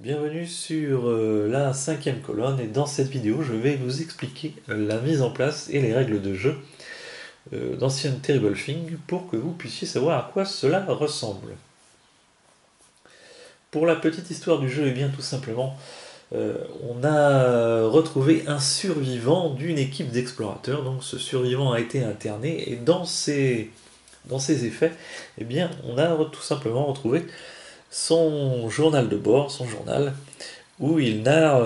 Bienvenue sur la 5e colonne et dans cette vidéo je vais vous expliquer la mise en place et les règles de jeu d'Ancient Terrible Things pour que vous puissiez savoir à quoi cela ressemble. Pour la petite histoire du jeu, et bien tout simplement on a retrouvé un survivant d'une équipe d'explorateurs. Donc ce survivant a été interné et dans ses effets, eh bien, on a tout simplement retrouvé son journal de bord, son journal, où il narre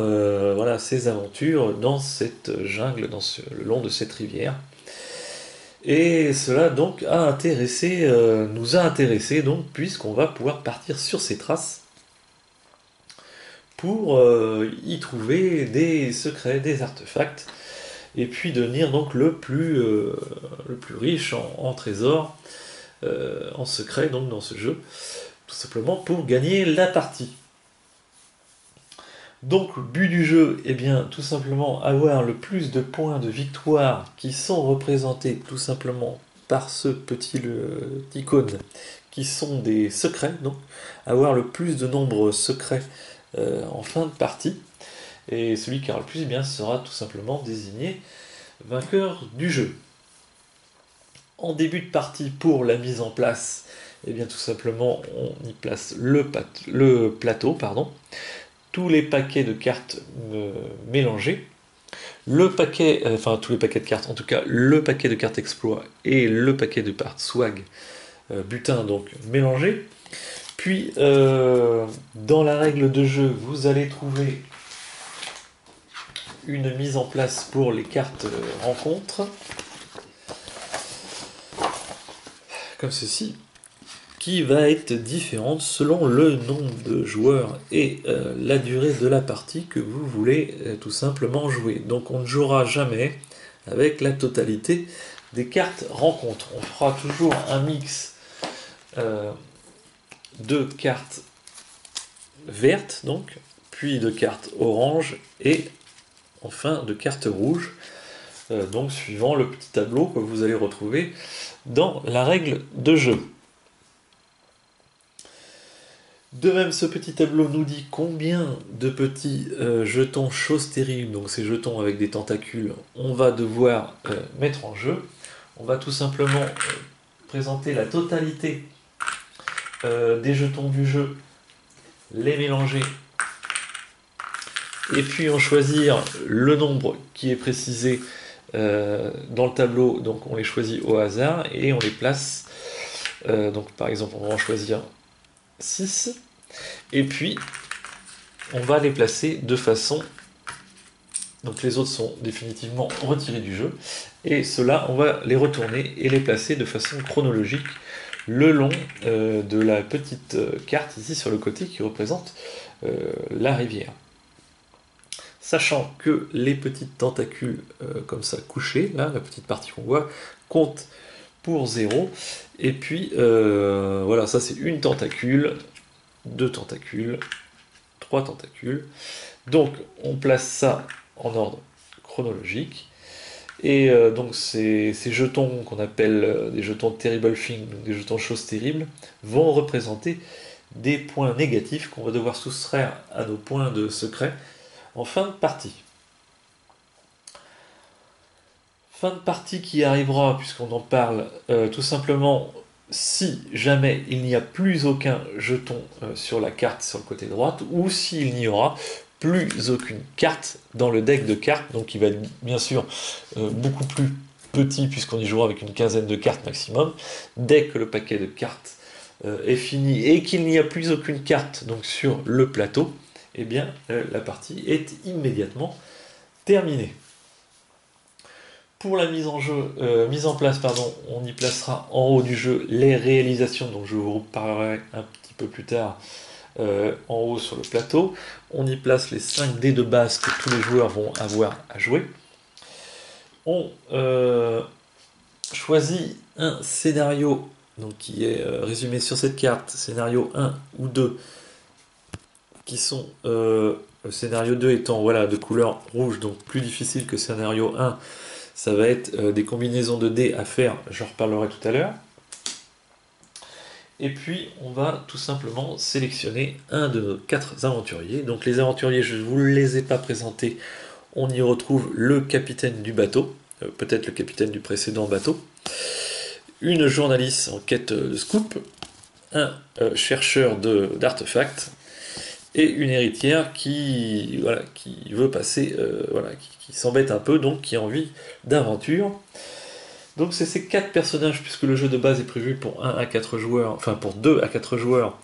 voilà, ses aventures dans cette jungle, le long de cette rivière. Et cela donc nous a intéressé donc, puisqu'on va pouvoir partir sur ses traces pour y trouver des secrets, des artefacts, et puis devenir donc le plus riche en trésors, en secret donc dans ce jeu, tout simplement pour gagner la partie. Donc le but du jeu est bien tout simplement avoir le plus de points de victoire qui sont représentés tout simplement par ce petit icône qui sont des secrets, donc avoir le plus de nombre secrets en fin de partie, et celui qui aura le plus bien sera tout simplement désigné vainqueur du jeu. En début de partie, pour la mise en place, et bien tout simplement on y place le plateau, tous les paquets de cartes mélangés, tous les paquets de cartes, en tout cas le paquet de cartes exploit et le paquet de cartes swag, butin donc mélangés. Puis dans la règle de jeu, vous allez trouver une mise en place pour les cartes rencontres, comme ceci, qui va être différente selon le nombre de joueurs et la durée de la partie que vous voulez tout simplement jouer. Donc on ne jouera jamais avec la totalité des cartes rencontres. On fera toujours un mix de cartes vertes, donc, puis de cartes orange et enfin de cartes rouges, donc suivant le petit tableau que vous allez retrouver dans la règle de jeu. De même, ce petit tableau nous dit combien de petits jetons choses terribles, donc ces jetons avec des tentacules, on va devoir mettre en jeu. On va tout simplement présenter la totalité des jetons du jeu, les mélanger, et puis en choisir le nombre qui est précisé dans le tableau. Donc on les choisit au hasard et on les place. Donc par exemple, on va en choisir 6, et puis on va les placer de façon, donc les autres sont définitivement retirés du jeu, et ceux-là on va les retourner et les placer de façon chronologique le long de la petite carte ici sur le côté qui représente la rivière. Sachant que les petites tentacules comme ça couchées, là, la petite partie qu'on voit, compte pour 0, et puis voilà, ça c'est une tentacule, 2 tentacules, 3 tentacules. Donc on place ça en ordre chronologique, et donc ces jetons qu'on appelle des jetons Terrible Things, donc des jetons choses terribles, vont représenter des points négatifs qu'on va devoir soustraire à nos points de secret en fin de partie. Fin de partie qui arrivera, puisqu'on en parle, tout simplement si jamais il n'y a plus aucun jeton sur la carte sur le côté droite, ou s'il n'y aura plus aucune carte dans le deck de cartes, donc il va être bien sûr beaucoup plus petit puisqu'on y jouera avec une quinzaine de cartes maximum. Dès que le paquet de cartes est fini et qu'il n'y a plus aucune carte donc sur le plateau, eh bien la partie est immédiatement terminée. Pour la mise en place, on y placera en haut du jeu les réalisations, donc je vous reparlerai un petit peu plus tard en haut sur le plateau. On y place les 5 dés de base que tous les joueurs vont avoir à jouer. On choisit un scénario donc, qui est résumé sur cette carte, scénario 1 ou 2, qui sont le scénario 2 étant voilà, de couleur rouge, donc plus difficile que scénario 1. Ça va être des combinaisons de dés à faire, j'en reparlerai tout à l'heure. Et puis on va tout simplement sélectionner un de nos 4 aventuriers. Donc les aventuriers, je ne vous les ai pas présentés. On y retrouve le capitaine du bateau, peut-être le capitaine du précédent bateau, une journaliste en quête de scoop, un chercheur d'artefacts, et une héritière qui veut passer, qui s'embête un peu, donc qui a envie d'aventure. Donc c'est ces 4 personnages, puisque le jeu de base est prévu pour 1 à 4 joueurs, enfin pour 2 à 4 joueurs,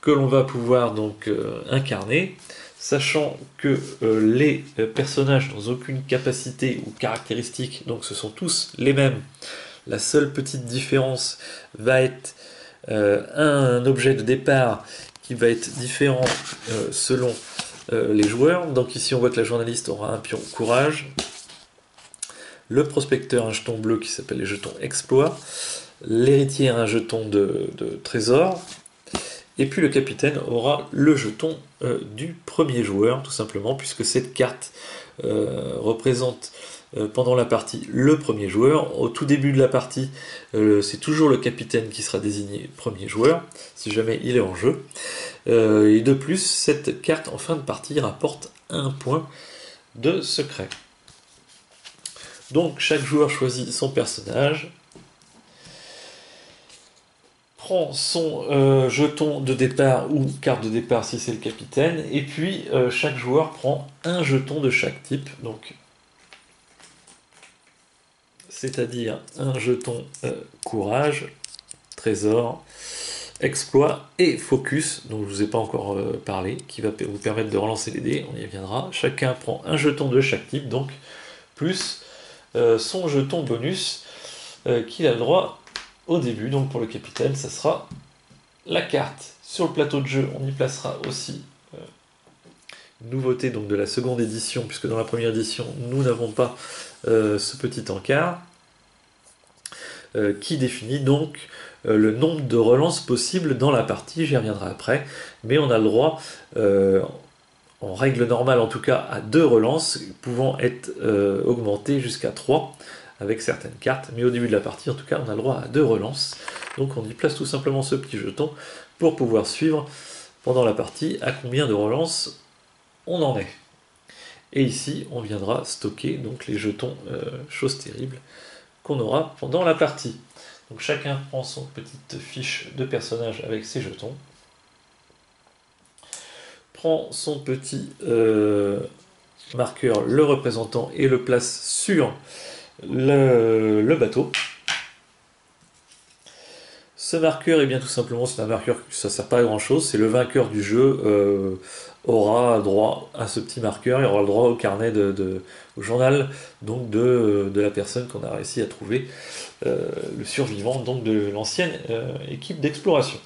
que l'on va pouvoir donc incarner, sachant que les personnages n'ont aucune capacité ou caractéristique, donc ce sont tous les mêmes. La seule petite différence va être un objet de départ qui va être différent selon les joueurs. Donc ici on voit que la journaliste aura un pion courage, le prospecteur un jeton bleu qui s'appelle les jetons exploit, l'héritière un jeton de trésor, et puis le capitaine aura le jeton du premier joueur, tout simplement, puisque cette carte représente pendant la partie le premier joueur. Au tout début de la partie, c'est toujours le capitaine qui sera désigné premier joueur, si jamais il est en jeu. Et de plus, cette carte en fin de partie rapporte 1 point de secret. Donc chaque joueur choisit son personnage, prend son jeton de départ ou carte de départ si c'est le capitaine, et puis chaque joueur prend un jeton de chaque type, donc c'est-à-dire un jeton courage, trésor, exploit et focus, dont je ne vous ai pas encore parlé, qui va vous permettre de relancer les dés, on y viendra. Chacun prend un jeton de chaque type, donc plus son jeton bonus qu'il a le droit au début. Donc pour le capitaine, ça sera la carte. Sur le plateau de jeu, on y placera aussi une nouveauté donc, de la seconde édition, puisque dans la première édition, nous n'avons pas ce petit encart, qui définit donc le nombre de relances possibles dans la partie, j'y reviendrai après, mais on a le droit, en règle normale en tout cas, à 2 relances, pouvant être augmentées jusqu'à 3 avec certaines cartes, mais au début de la partie en tout cas on a le droit à 2 relances, donc on y place tout simplement ce petit jeton pour pouvoir suivre pendant la partie à combien de relances on en est. Et ici on viendra stocker donc les jetons, chose terrible, qu'on aura pendant la partie. Donc chacun prend son petite fiche de personnage avec ses jetons, prend son petit marqueur le représentant et le place sur le bateau. Ce marqueur, est bien tout simplement, c'est un marqueur, ça ne sert pas à grand chose, c'est le vainqueur du jeu aura droit à ce petit marqueur, il aura le droit au carnet, au journal donc de la personne qu'on a réussi à trouver, le survivant donc de l'ancienne équipe d'exploration.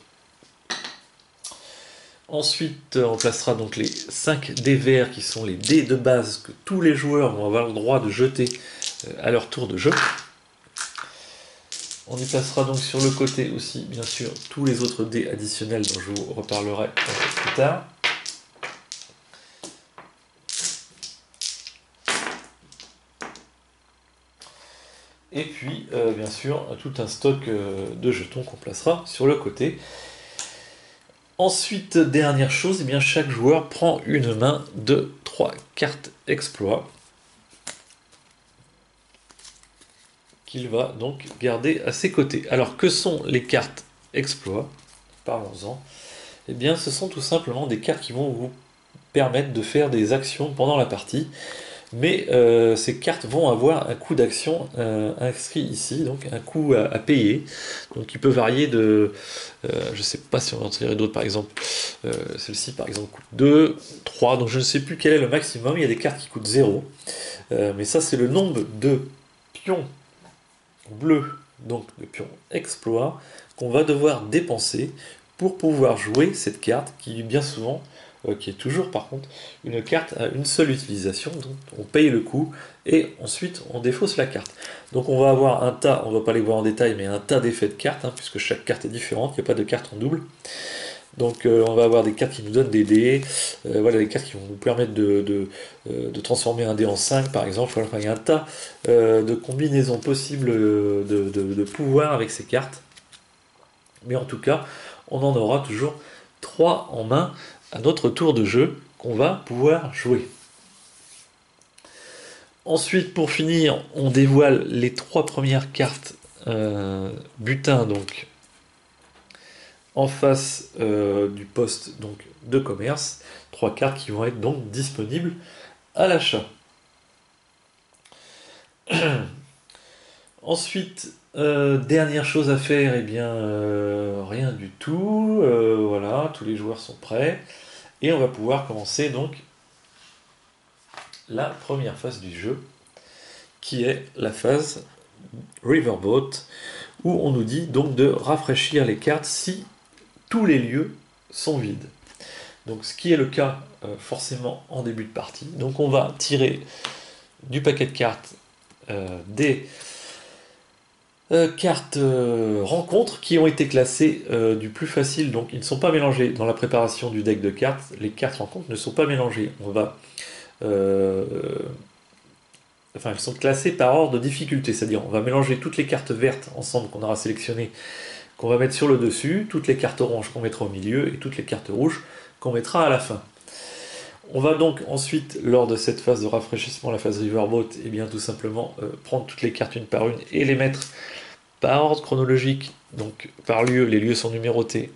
Ensuite, on placera donc les 5 dés verts qui sont les dés de base que tous les joueurs vont avoir le droit de jeter à leur tour de jeu. On y placera donc sur le côté aussi, bien sûr, tous les autres dés additionnels dont je vous reparlerai plus tard. Et puis, bien sûr, tout un stock de jetons qu'on placera sur le côté. Ensuite, dernière chose, eh bien, chaque joueur prend une main de 3 cartes exploit qu'il va donc garder à ses côtés. Alors, que sont les cartes exploit? Parlons-en. Eh bien, ce sont tout simplement des cartes qui vont vous permettre de faire des actions pendant la partie. Mais ces cartes vont avoir un coût d'action inscrit ici, donc un coût à payer. Donc il peut varier de... je ne sais pas si on va en tirer d'autres, par exemple. Celle-ci, par exemple, coûte 2, 3, donc je ne sais plus quel est le maximum. Il y a des cartes qui coûtent 0. Mais ça, c'est le nombre de pions bleus, donc de pions exploit, qu'on va devoir dépenser pour pouvoir jouer cette carte qui, bien souvent... qui est toujours par contre une carte à une seule utilisation, donc on paye le coût et ensuite on défausse la carte. Donc on va avoir un tas, on ne va pas les voir en détail, mais un tas d'effets de cartes, puisque chaque carte est différente, il n'y a pas de carte en double. Donc on va avoir des cartes qui nous donnent des dés, voilà, des cartes qui vont nous permettre de transformer un dé en 5 par exemple. Voilà, il y a un tas de combinaisons possibles de pouvoirs avec ces cartes. Mais en tout cas, on en aura toujours 3 en main à notre tour de jeu qu'on va pouvoir jouer. Ensuite, pour finir, on dévoile les 3 premières cartes butin, donc en face du poste donc, de commerce. 3 cartes qui vont être donc disponibles à l'achat. Ensuite, dernière chose à faire, eh bien rien du tout. Voilà, tous les joueurs sont prêts. Et on va pouvoir commencer donc la première phase du jeu, qui est la phase Riverboat, où on nous dit donc de rafraîchir les cartes si tous les lieux sont vides. Donc ce qui est le cas forcément en début de partie. Donc on va tirer du paquet de cartes des cartes rencontres qui ont été classées du plus facile. Donc ils ne sont pas mélangés dans la préparation du deck de cartes. Les cartes rencontres ne sont pas mélangées. On va enfin, elles sont classées par ordre de difficulté, c'est-à-dire on va mélanger toutes les cartes vertes ensemble qu'on aura sélectionnées, qu'on va mettre sur le dessus, toutes les cartes oranges qu'on mettra au milieu et toutes les cartes rouges qu'on mettra à la fin. On va donc ensuite, lors de cette phase de rafraîchissement, la phase Riverboat, et bien tout simplement prendre toutes les cartes une par une et les mettre par ordre chronologique, donc par lieu, les lieux sont numérotés.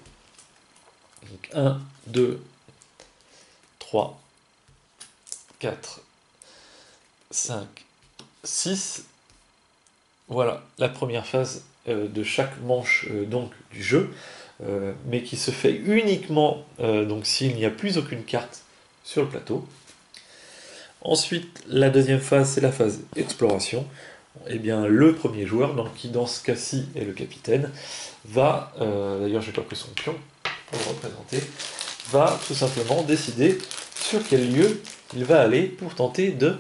Donc 1, 2, 3, 4, 5, 6. Voilà la première phase de chaque manche donc du jeu, mais qui se fait uniquement donc s'il n'y a plus aucune carte sur le plateau. Ensuite, la deuxième phase, c'est la phase exploration. Et bien, le premier joueur, donc, qui dans ce cas-ci est le capitaine, va, d'ailleurs j'ai pas pris son pion pour le représenter, va tout simplement décider sur quel lieu il va aller pour tenter de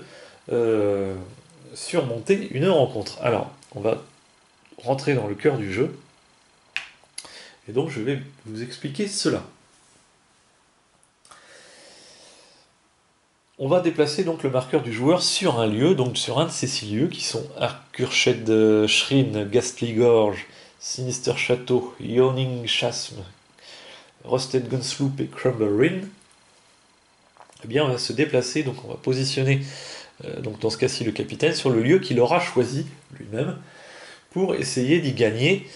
surmonter une rencontre. Alors, on va rentrer dans le cœur du jeu, et donc je vais vous expliquer cela. On va déplacer donc le marqueur du joueur sur un lieu, donc sur un de ces 6 lieux qui sont Accurshed Shrine, Ghastly Gorge, Sinister Château, Yawning Chasm, Rusted Gunsloop et Crumble Ruin. Eh bien, on va se déplacer, donc on va positionner, donc dans ce cas-ci, le capitaine sur le lieu qu'il aura choisi lui-même pour essayer d'y gagner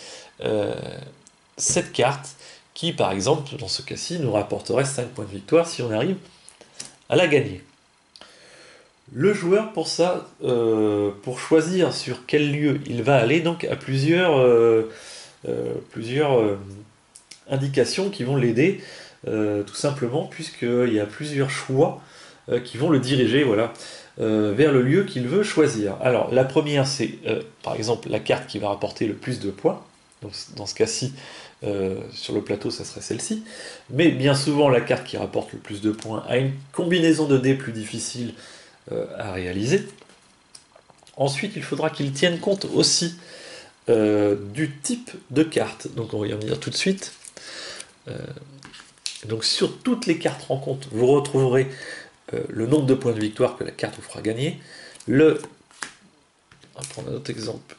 cette carte qui, par exemple, dans ce cas-ci, nous rapporterait 5 points de victoire si on arrive à la gagner. Le joueur, pour ça, pour choisir sur quel lieu il va aller, donc a plusieurs indications qui vont l'aider, tout simplement, puisqu'il y a plusieurs choix qui vont le diriger, voilà, vers le lieu qu'il veut choisir. Alors, la première, c'est par exemple la carte qui va rapporter le plus de points. Donc, dans ce cas-ci, sur le plateau, ça serait celle-ci. Mais bien souvent, la carte qui rapporte le plus de points a une combinaison de dés plus difficile à réaliser. Ensuite, il faudra qu'il tienne compte aussi du type de carte. Donc, on va y revenir tout de suite. Donc, sur toutes les cartes rencontres, vous retrouverez le nombre de points de victoire que la carte vous fera gagner. On va prendre un autre exemple.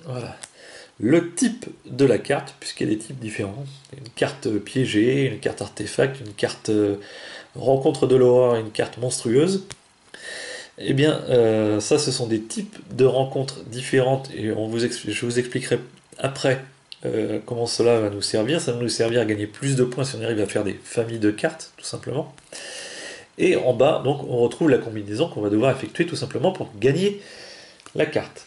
Voilà. Le type de la carte, puisqu'il y a des types différents. Une carte piégée, une carte artefact, une carte rencontre de l'horreur et une carte monstrueuse. Eh bien, ça, ce sont des types de rencontres différentes et je vous expliquerai après comment cela va nous servir. Ça va nous servir à gagner plus de points si on arrive à faire des familles de cartes, tout simplement. Et en bas, donc, on retrouve la combinaison qu'on va devoir effectuer tout simplement pour gagner la carte.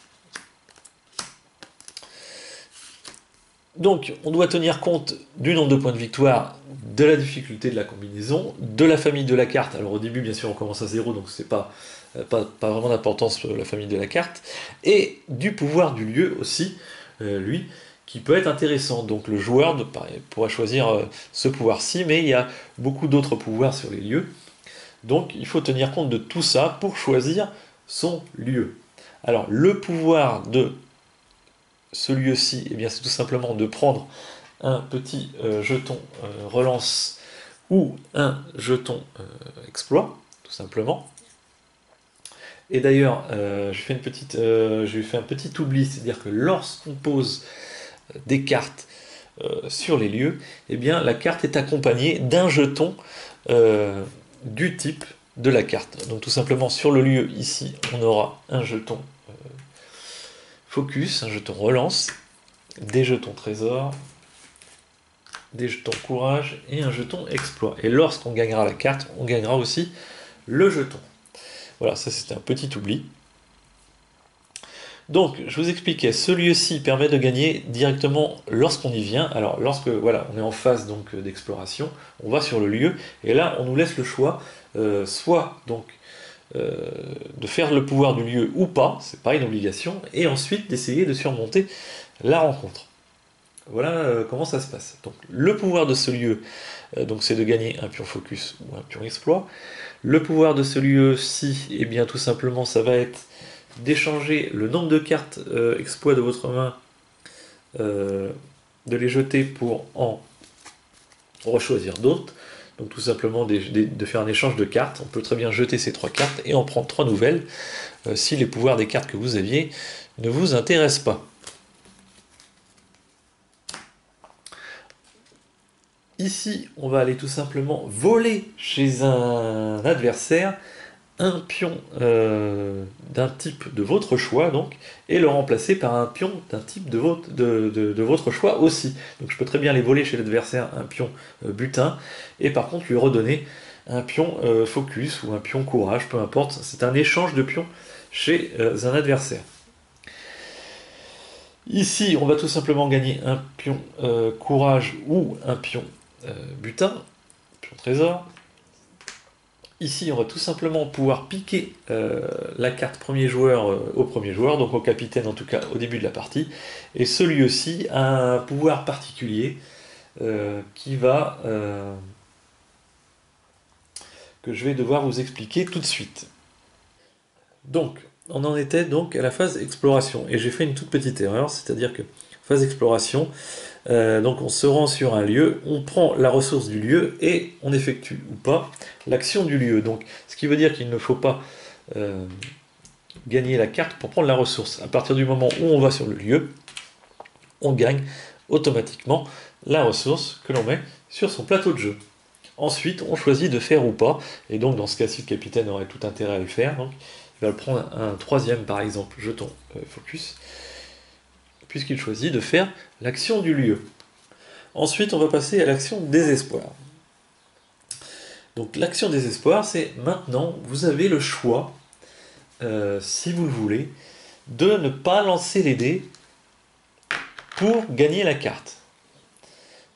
Donc, on doit tenir compte du nombre de points de victoire, de la difficulté de la combinaison, de la famille de la carte. Alors au début, bien sûr, on commence à 0, donc c'est pas vraiment d'importance la famille de la carte, et du pouvoir du lieu aussi, lui, qui peut être intéressant. Donc le joueur pourra choisir ce pouvoir-ci, mais il y a beaucoup d'autres pouvoirs sur les lieux. Donc il faut tenir compte de tout ça pour choisir son lieu. Alors le pouvoir de ce lieu-ci, eh bien, c'est tout simplement de prendre un petit jeton relance ou un jeton exploit, tout simplement. Et d'ailleurs, j'ai fait un petit oubli, c'est-à-dire que lorsqu'on pose des cartes sur les lieux, eh bien la carte est accompagnée d'un jeton du type de la carte. Donc tout simplement sur le lieu ici, on aura un jeton focus, un jeton relance, des jetons trésor, des jetons courage et un jeton exploit. Et lorsqu'on gagnera la carte, on gagnera aussi le jeton. Voilà, ça c'était un petit oubli. Donc, je vous expliquais, ce lieu-ci permet de gagner directement lorsqu'on y vient. Alors, lorsque voilà, on est en phase donc d'exploration, on va sur le lieu et là, on nous laisse le choix, soit donc de faire le pouvoir du lieu ou pas, c'est pas une obligation, et ensuite d'essayer de surmonter la rencontre. Voilà comment ça se passe. Donc, le pouvoir de ce lieu, donc c'est de gagner un pion focus ou un pion exploit. Le pouvoir de ce lieu-ci, eh bien tout simplement, ça va être d'échanger le nombre de cartes exploit de votre main, de les jeter pour en rechoisir d'autres. Donc tout simplement de faire un échange de cartes. On peut très bien jeter ces 3 cartes et en prendre 3 nouvelles si les pouvoirs des cartes que vous aviez ne vous intéressent pas. Ici, on va aller tout simplement voler chez un adversaire un pion d'un type de votre choix donc, et le remplacer par un pion d'un type de votre choix aussi. Donc je peux très bien les voler chez l'adversaire un pion butin et par contre lui redonner un pion focus ou un pion courage, peu importe. C'est un échange de pions chez un adversaire. Ici, on va tout simplement gagner un pion courage ou un pion butin, pion trésor. Ici, on va tout simplement pouvoir piquer la carte premier joueur au premier joueur, donc au capitaine en tout cas au début de la partie. Et celui-ci a un pouvoir particulier qui va que je vais devoir vous expliquer tout de suite. Donc, on en était donc à la phase exploration. Et j'ai fait une toute petite erreur, c'est-à-dire que phase exploration, donc on se rend sur un lieu, on prend la ressource du lieu et on effectue ou pas l'action du lieu. Donc, ce qui veut dire qu'il ne faut pas gagner la carte pour prendre la ressource. À partir du moment où on va sur le lieu, on gagne automatiquement la ressource que l'on met sur son plateau de jeu. Ensuite, on choisit de faire ou pas, et donc dans ce cas-ci, le capitaine aurait tout intérêt à le faire. Donc, il va le prendre un troisième, par exemple, jeton focus, puisqu'il choisit de faire l'action du lieu. Ensuite, on va passer à l'action désespoir. Donc l'action désespoir, c'est maintenant, vous avez le choix, si vous le voulez, de ne pas lancer les dés pour gagner la carte.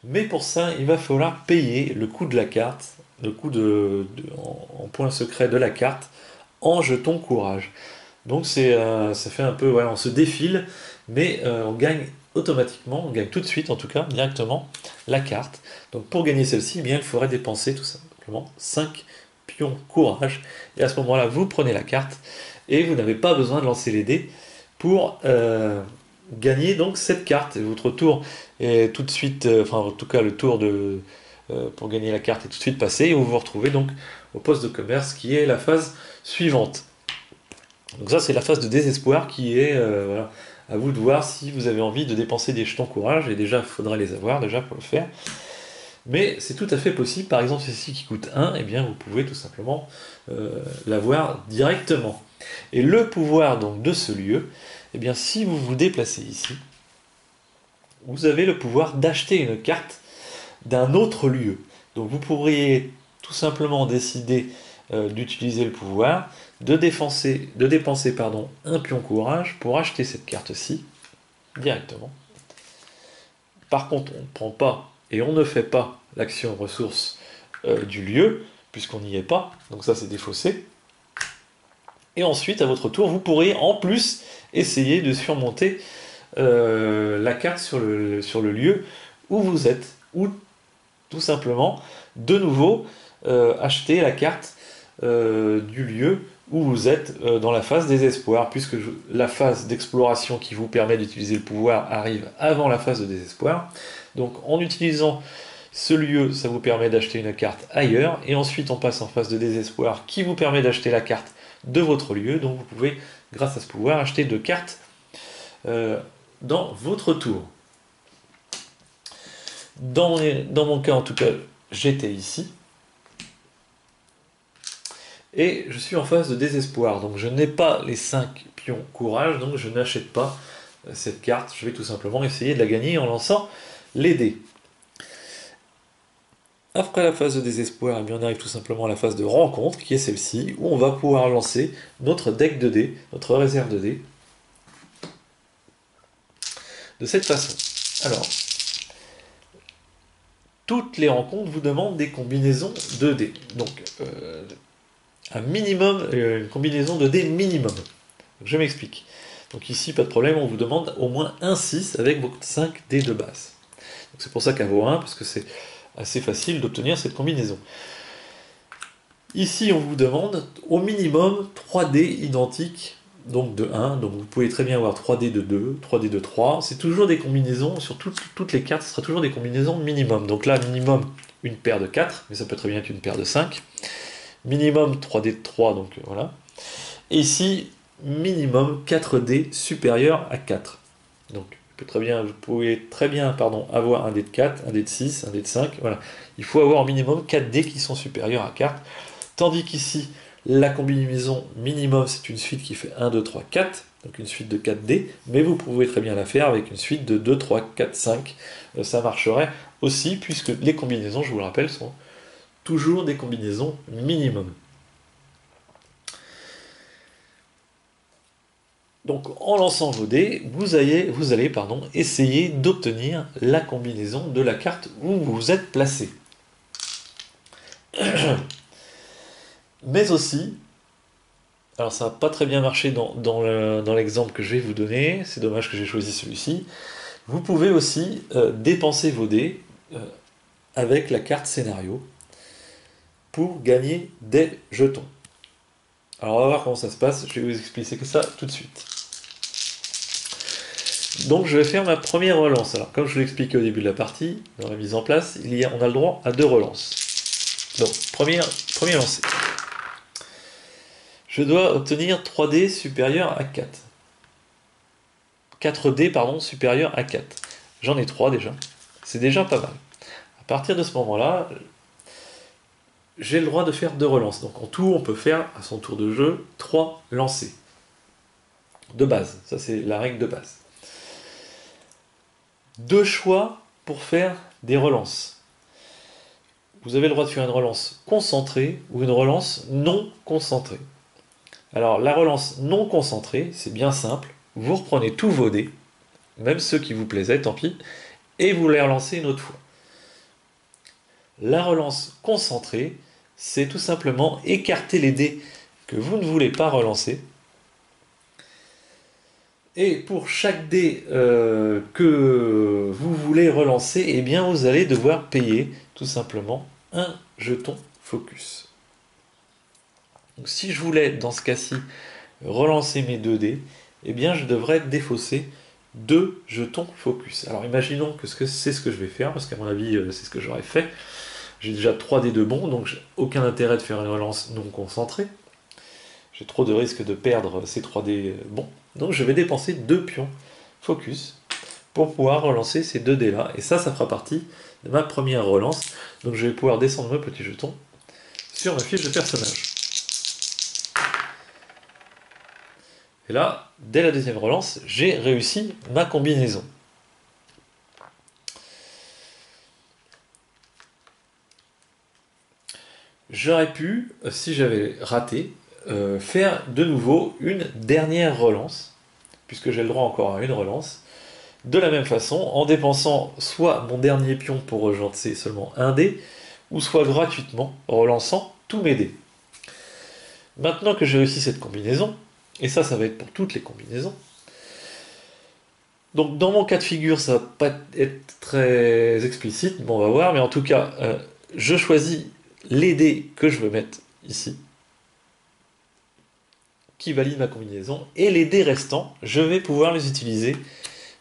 Mais pour ça, il va falloir payer le coût de la carte, le coût en points secrets de la carte, en jeton courage. Donc ça fait un peu, voilà, on se défile, mais on gagne automatiquement, on gagne tout de suite en tout cas, directement, la carte. Donc pour gagner celle-ci, eh bien, il faudrait dépenser tout simplement 5 pions courage. Et à ce moment-là, vous prenez la carte, et vous n'avez pas besoin de lancer les dés pour gagner donc cette carte. Et votre tour est tout de suite, enfin en tout cas le tour pour gagner la carte est tout de suite passé, et vous vous retrouvez donc au poste de commerce qui est la phase suivante. Donc ça c'est la phase de désespoir qui est, voilà, à vous de voir si vous avez envie de dépenser des jetons courage, et déjà il faudra les avoir déjà pour le faire. Mais c'est tout à fait possible, par exemple ceci qui coûte 1, et bien vous pouvez tout simplement l'avoir directement. Et le pouvoir donc de ce lieu, et bien si vous vous déplacez ici, vous avez le pouvoir d'acheter une carte d'un autre lieu. Donc vous pourriez tout simplement décider d'utiliser le pouvoir, de dépenser un pion courage pour acheter cette carte-ci directement. Par contre, on ne prend pas et on ne fait pas l'action ressource du lieu, puisqu'on n'y est pas, donc ça c'est défaussé. Et ensuite, à votre tour, vous pourrez en plus essayer de surmonter la carte sur le lieu où vous êtes, ou tout simplement, de nouveau, acheter la carte du lieu où vous êtes dans la phase désespoir, puisque la phase d'exploration qui vous permet d'utiliser le pouvoir arrive avant la phase de désespoir. Donc en utilisant ce lieu, ça vous permet d'acheter une carte ailleurs, et ensuite on passe en phase de désespoir qui vous permet d'acheter la carte de votre lieu, donc vous pouvez, grâce à ce pouvoir, acheter 2 cartes dans votre tour. Dans mon cas, en tout cas, j'étais ici. Et je suis en phase de désespoir. Donc je n'ai pas les 5 pions courage, donc je n'achète pas cette carte. Je vais tout simplement essayer de la gagner en lançant les dés. Après la phase de désespoir, eh bien, on arrive tout simplement à la phase de rencontre, qui est celle-ci, où on va pouvoir lancer notre deck de dés, notre réserve de dés, de cette façon. Alors, toutes les rencontres vous demandent des combinaisons de dés. Donc, un minimum, une combinaison de dés minimum. Donc, je m'explique. Donc ici, pas de problème, on vous demande au moins un 6 avec vos 5 dés de base. C'est pour ça qu'à vaut 1, parce que c'est assez facile d'obtenir cette combinaison. Ici, on vous demande au minimum 3 dés identiques, donc de 1. Donc vous pouvez très bien avoir 3 dés de 2, 3 dés de 3. C'est toujours des combinaisons, sur toutes les cartes, ce sera toujours des combinaisons minimum. Donc là, minimum, une paire de 4, mais ça peut très bien être une paire de 5. Minimum 3 dés de 3, donc voilà. Et ici, minimum 4 dés supérieurs à 4. Donc vous pouvez très bien avoir un dé de 4, un dé de 6, un dé de 5. Voilà. Il faut avoir au minimum 4 dés qui sont supérieurs à 4. Tandis qu'ici, la combinaison minimum, c'est une suite qui fait 1, 2, 3, 4. Donc une suite de 4 dés. Mais vous pouvez très bien la faire avec une suite de 2, 3, 4, 5. Ça marcherait aussi, puisque les combinaisons, je vous le rappelle, sont toujours des combinaisons minimum. Donc en lançant vos dés, vous allez essayer d'obtenir la combinaison de la carte où vous êtes placé. Mais aussi, alors ça n'a pas très bien marché dans l'exemple que je vais vous donner, c'est dommage que j'ai choisi celui-ci, vous pouvez aussi dépenser vos dés avec la carte scénario pour gagner des jetons. Alors on va voir comment ça se passe, je vais vous expliquer ça tout de suite. Donc je vais faire ma première relance. Alors comme je vous l'ai expliqué au début de la partie, dans la mise en place, on a le droit à 2 relances. Donc premier lancer. Je dois obtenir 3 dés supérieurs à 4. 4 dés supérieurs à 4. J'en ai 3 déjà. C'est déjà pas mal. À partir de ce moment-là, j'ai le droit de faire 2 relances. Donc en tout, on peut faire à son tour de jeu 3 lancers. De base. Ça c'est la règle de base. 2 choix pour faire des relances. Vous avez le droit de faire une relance concentrée ou une relance non concentrée. Alors la relance non concentrée, c'est bien simple. Vous reprenez tous vos dés, même ceux qui vous plaisaient, tant pis, et vous les relancez une autre fois. La relance concentrée, c'est tout simplement écarter les dés que vous ne voulez pas relancer. Et pour chaque dé que vous voulez relancer, eh bien vous allez devoir payer tout simplement un jeton focus. Donc si je voulais, dans ce cas-ci, relancer mes 2 dés, eh bien je devrais défausser 2 jetons focus. Alors imaginons que c'est ce que je vais faire, parce qu'à mon avis c'est ce que j'aurais fait. J'ai déjà 3 dés de bons, donc j'ai aucun intérêt de faire une relance non concentrée. J'ai trop de risque de perdre ces 3 dés bons. Donc je vais dépenser 2 pions focus pour pouvoir relancer ces 2 dés là. Et ça fera partie de ma première relance. Donc je vais pouvoir descendre mes petits jetons sur ma fiche de personnage. Et là, dès la deuxième relance, j'ai réussi ma combinaison. J'aurais pu, si j'avais raté, faire de nouveau une dernière relance, puisque j'ai le droit encore à une relance, de la même façon, en dépensant soit mon dernier pion pour relancer seulement un dé, ou soit gratuitement en relançant tous mes dés. Maintenant que j'ai réussi cette combinaison, et ça va être pour toutes les combinaisons, donc dans mon cas de figure, ça va pas être très explicite, mais on va voir, mais en tout cas, je choisis les dés que je veux mettre ici, qui valident ma combinaison, et les dés restants, je vais pouvoir les utiliser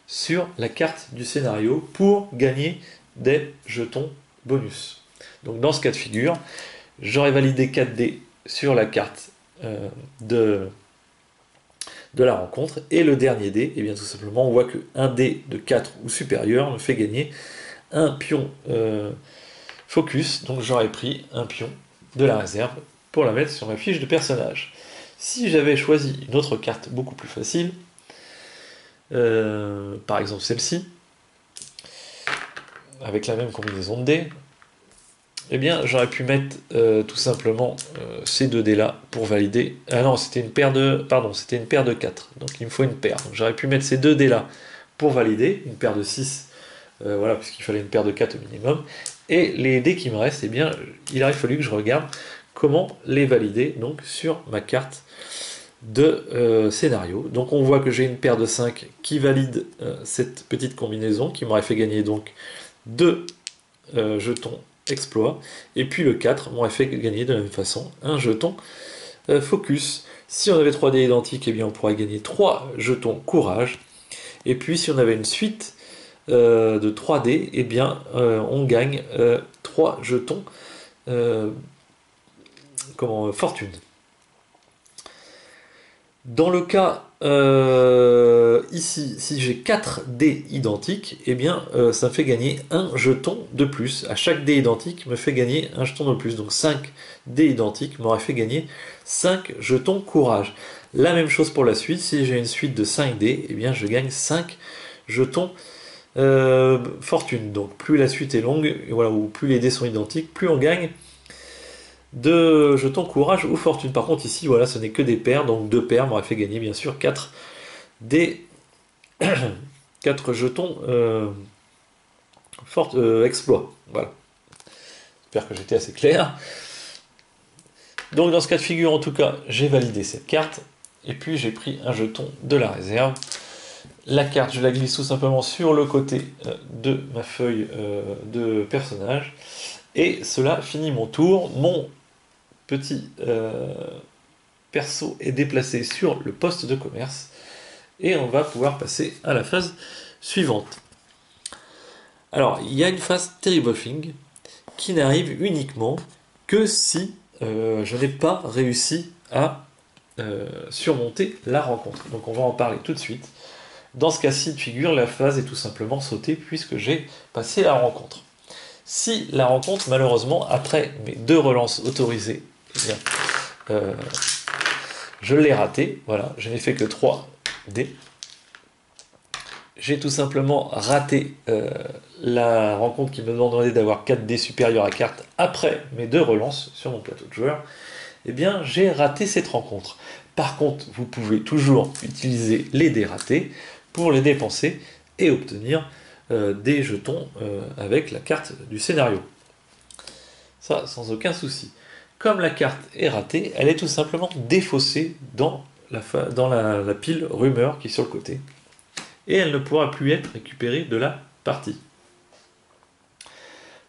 sur la carte du scénario pour gagner des jetons bonus. Donc dans ce cas de figure, j'aurais validé 4 dés sur la carte de la rencontre, et le dernier dé, et bien tout simplement on voit que un dé de 4 ou supérieur me fait gagner un pion focus, donc j'aurais pris un pion de la réserve pour la mettre sur ma fiche de personnage. Si j'avais choisi une autre carte beaucoup plus facile, par exemple celle-ci, avec la même combinaison de dés, eh bien j'aurais pu mettre tout simplement ces deux dés là pour valider. Ah non, c'était une paire de. Pardon, c'était une paire de 4, donc il me faut une paire. Donc j'aurais pu mettre ces deux dés là pour valider, une paire de 6, voilà, puisqu'il fallait une paire de 4 au minimum. Et les dés qui me restent, eh bien, il aurait fallu que je regarde comment les valider donc sur ma carte de scénario. Donc on voit que j'ai une paire de 5 qui valide cette petite combinaison, qui m'aurait fait gagner donc 2 jetons exploit, et puis le 4 m'aurait fait gagner de la même façon un jeton focus. Si on avait 3 dés identiques, eh bien on pourrait gagner 3 jetons courage, et puis si on avait une suite de 3 dés, eh bien on gagne 3 jetons fortune. Dans le cas ici, si j'ai 4 dés identiques, eh bien ça me fait gagner un jeton de plus. À chaque dé identique me fait gagner un jeton de plus. Donc 5 dés identiques m'auraient fait gagner 5 jetons courage. La même chose pour la suite, si j'ai une suite de 5 dés, eh bien je gagne 5 jetons fortune. Donc plus la suite est longue, voilà, ou plus les dés sont identiques, plus on gagne de jetons courage ou fortune. Par contre ici, voilà, ce n'est que des paires, donc 2 paires m'auraient fait gagner bien sûr 4 des 4 jetons exploit. Voilà. J'espère que j'étais assez clair. Donc dans ce cas de figure, en tout cas, j'ai validé cette carte, et puis j'ai pris un jeton de la réserve. La carte, je la glisse tout simplement sur le côté de ma feuille de personnage, et cela finit mon tour. Mon petit perso est déplacé sur le poste de commerce, et on va pouvoir passer à la phase suivante. Alors, il y a une phase Terrible Thing qui n'arrive uniquement que si je n'ai pas réussi à surmonter la rencontre. Donc on va en parler tout de suite. Dans ce cas-ci de figure, la phase est tout simplement sautée puisque j'ai passé la rencontre. Si la rencontre, malheureusement, après mes 2 relances autorisées, eh bien, je l'ai ratée, voilà, je n'ai fait que 3 dés. J'ai tout simplement raté la rencontre qui me demandait d'avoir 4 dés supérieurs à carte après mes 2 relances sur mon plateau de joueur. Eh bien, j'ai raté cette rencontre. Par contre, vous pouvez toujours utiliser les dés ratés pour les dépenser et obtenir des jetons avec la carte du scénario. Ça, sans aucun souci. Comme la carte est ratée, elle est tout simplement défaussée dans la pile rumeur qui est sur le côté. Et elle ne pourra plus être récupérée de la partie.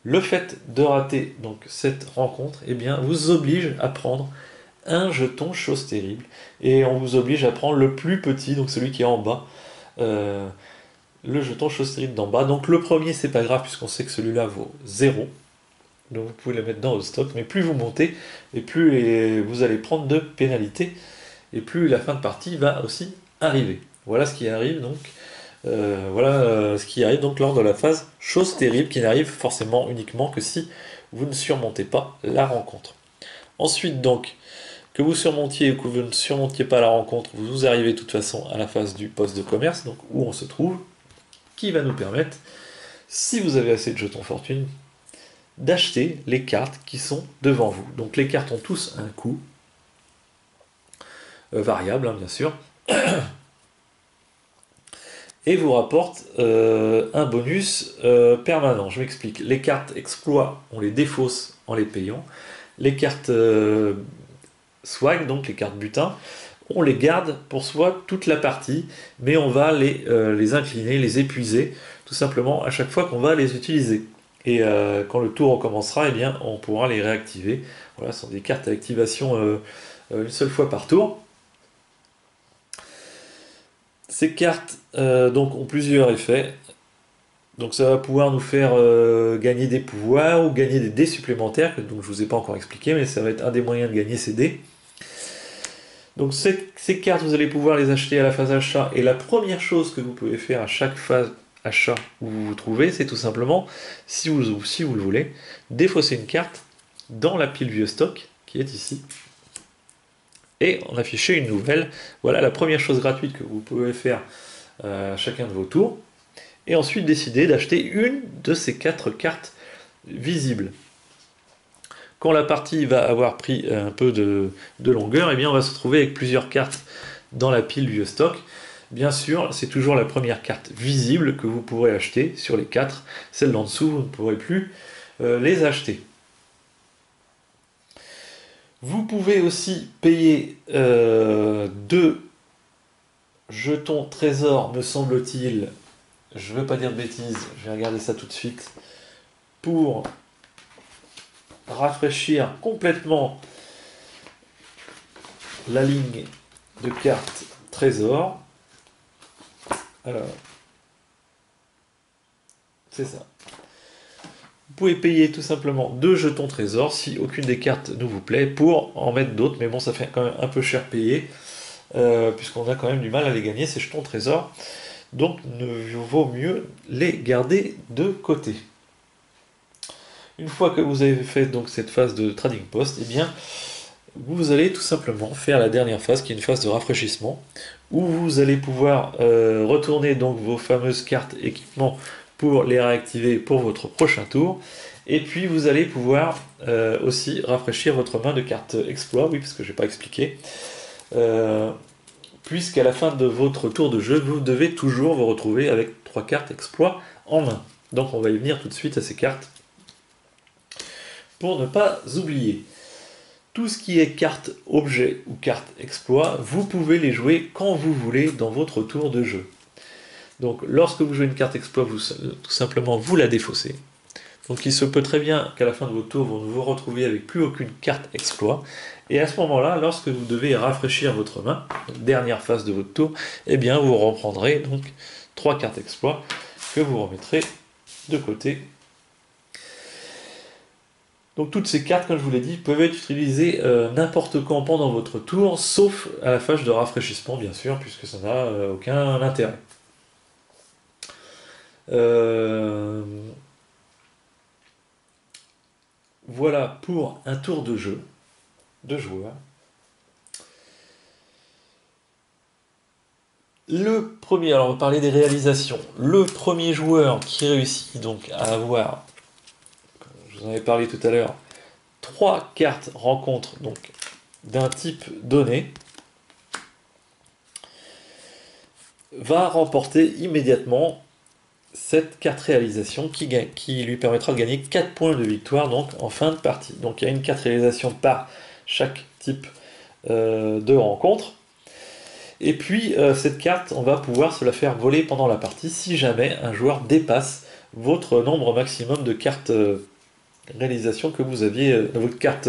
Le fait de rater donc cette rencontre, eh bien, vous oblige à prendre un jeton chose terrible, et on vous oblige à prendre le plus petit, donc celui qui est en bas, le jeton chose terrible d'en bas. Donc le premier, c'est pas grave puisqu'on sait que celui-là vaut 0, donc vous pouvez le mettre dans votre stock, mais plus vous montez, et plus vous allez prendre de pénalités, et plus la fin de partie va aussi arriver. Voilà ce qui arrive donc. Ce qui arrive donc lors de la phase chose terrible, qui n'arrive forcément uniquement que si vous ne surmontez pas la rencontre. Ensuite donc, que vous surmontiez ou que vous ne surmontiez pas la rencontre, vous arrivez de toute façon à la phase du poste de commerce, donc où on se trouve, qui va nous permettre, si vous avez assez de jetons fortune, d'acheter les cartes qui sont devant vous. Donc les cartes ont tous un coût variable, hein, bien sûr, et vous rapporte un bonus permanent. Je m'explique. Les cartes exploit, on les défausse en les payant. Les cartes swag, donc les cartes butin, on les garde pour soi toute la partie, mais on va les incliner, les épuiser, tout simplement à chaque fois qu'on va les utiliser. Et quand le tour recommencera, eh bien, on pourra les réactiver. Voilà, ce sont des cartes à activation une seule fois par tour. Ces cartes donc ont plusieurs effets. Donc ça va pouvoir nous faire gagner des pouvoirs ou gagner des dés supplémentaires, que donc je ne vous ai pas encore expliqué, mais ça va être un des moyens de gagner ces dés. Donc ces cartes, vous allez pouvoir les acheter à la phase achat, et la première chose que vous pouvez faire à achat où vous vous trouvez, c'est tout simplement, si vous le voulez, défausser une carte dans la pile vieux stock qui est ici et en afficher une nouvelle. Voilà la première chose gratuite que vous pouvez faire à chacun de vos tours. Et ensuite décider d'acheter une de ces 4 cartes visibles. Quand la partie va avoir pris un peu de longueur, eh bien on va se retrouver avec plusieurs cartes dans la pile vieux stock. Bien sûr, c'est toujours la première carte visible que vous pourrez acheter sur les 4. Celles d'en dessous, vous ne pourrez plus les acheter. Vous pouvez aussi payer 2 jetons trésor, me semble-t-il. Je ne veux pas dire de bêtises, je vais regarder ça tout de suite. Pour rafraîchir complètement la ligne de cartes trésor. Alors, c'est ça. Vous pouvez payer tout simplement 2 jetons trésor si aucune des cartes ne vous plaît pour en mettre d'autres, mais bon, ça fait quand même un peu cher payé puisqu'on a quand même du mal à les gagner ces jetons trésor. Donc, il vaut mieux les garder de côté. Une fois que vous avez fait donc cette phase de trading post, eh bien, vous allez tout simplement faire la dernière phase qui est une phase de rafraîchissement où vous allez pouvoir retourner donc vos fameuses cartes équipement pour les réactiver pour votre prochain tour. Et puis vous allez pouvoir aussi rafraîchir votre main de cartes exploit, oui, parce que je n'ai pas expliqué. Puisqu'à la fin de votre tour de jeu, vous devez toujours vous retrouver avec 3 cartes exploit en main. Donc on va y venir tout de suite à ces cartes pour ne pas oublier. Tout ce qui est carte objet ou carte exploit, vous pouvez les jouer quand vous voulez dans votre tour de jeu. Donc lorsque vous jouez une carte exploit, tout simplement vous la défaussez. Donc il se peut très bien qu'à la fin de votre tour, vous ne vous retrouviez avec plus aucune carte exploit. Et à ce moment-là, lorsque vous devez rafraîchir votre main, dernière phase de votre tour, eh bien vous reprendrez donc 3 cartes exploit que vous remettrez de côté. Donc toutes ces cartes, comme je vous l'ai dit, peuvent être utilisées n'importe quand pendant votre tour, sauf à la phase de rafraîchissement, bien sûr, puisque ça n'a aucun intérêt. Voilà pour un tour de jeu de joueurs. Le premier, alors on va parler des réalisations. Le premier joueur qui réussit donc à avoir, comme je vous en avais parlé tout à l'heure, 3 cartes rencontres donc d'un type donné, va remporter immédiatement cette carte réalisation qui lui permettra de gagner 4 points de victoire donc en fin de partie. Donc il y a une carte réalisation par chaque type de rencontre. Et puis cette carte, on va pouvoir se la faire voler pendant la partie si jamais un joueur dépasse votre nombre maximum de cartes réalisation que vous aviez, votre carte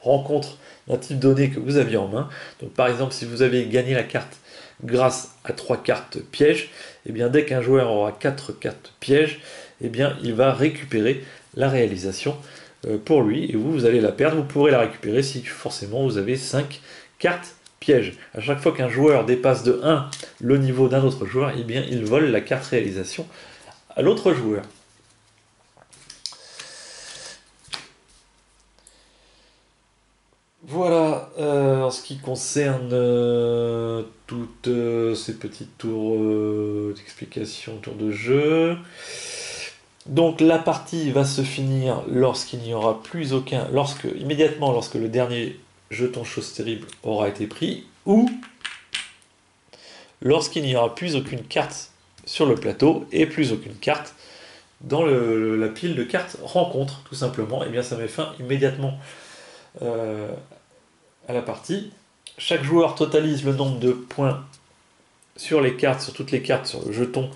rencontre d'un type donné que vous aviez en main. Donc par exemple, si vous avez gagné la carte grâce à 3 cartes pièges, et bien dès qu'un joueur aura 4 cartes pièges, et bien il va récupérer la réalisation pour lui, et vous allez la perdre. Vous pourrez la récupérer si forcément vous avez 5 cartes pièges. À chaque fois qu'un joueur dépasse de 1 le niveau d'un autre joueur, et bien il vole la carte réalisation à l'autre joueur. Voilà, en ce qui concerne toutes ces petites tours d'explication, tours de jeu. Donc la partie va se finir lorsqu'il n'y aura plus aucun, immédiatement lorsque le dernier jeton chose terrible aura été pris, ou lorsqu'il n'y aura plus aucune carte sur le plateau et plus aucune carte dans la pile de cartes rencontre, tout simplement. Et bien ça met fin immédiatement à la partie. Chaque joueur totalise le nombre de points sur les cartes, sur toutes les cartes, sur le jeton,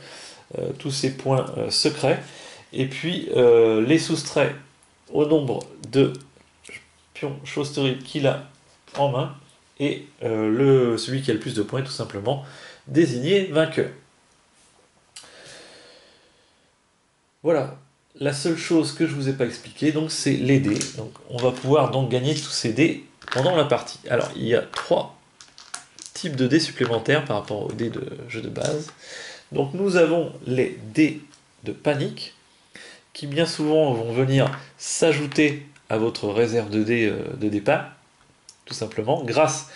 tous ces points secrets, et puis les soustrait au nombre de pions choses terribles qu'il a en main, et celui qui a le plus de points est tout simplement désigné vainqueur. Voilà. La seule chose que je vous ai pas expliqué, donc c'est les dés. Donc on va pouvoir donc gagner tous ces dés pendant la partie. Alors il y a 3 types de dés supplémentaires par rapport aux dés de jeu de base. Donc nous avons les dés de panique, qui bien souvent vont venir s'ajouter à votre réserve de dés de départ, tout simplement, grâce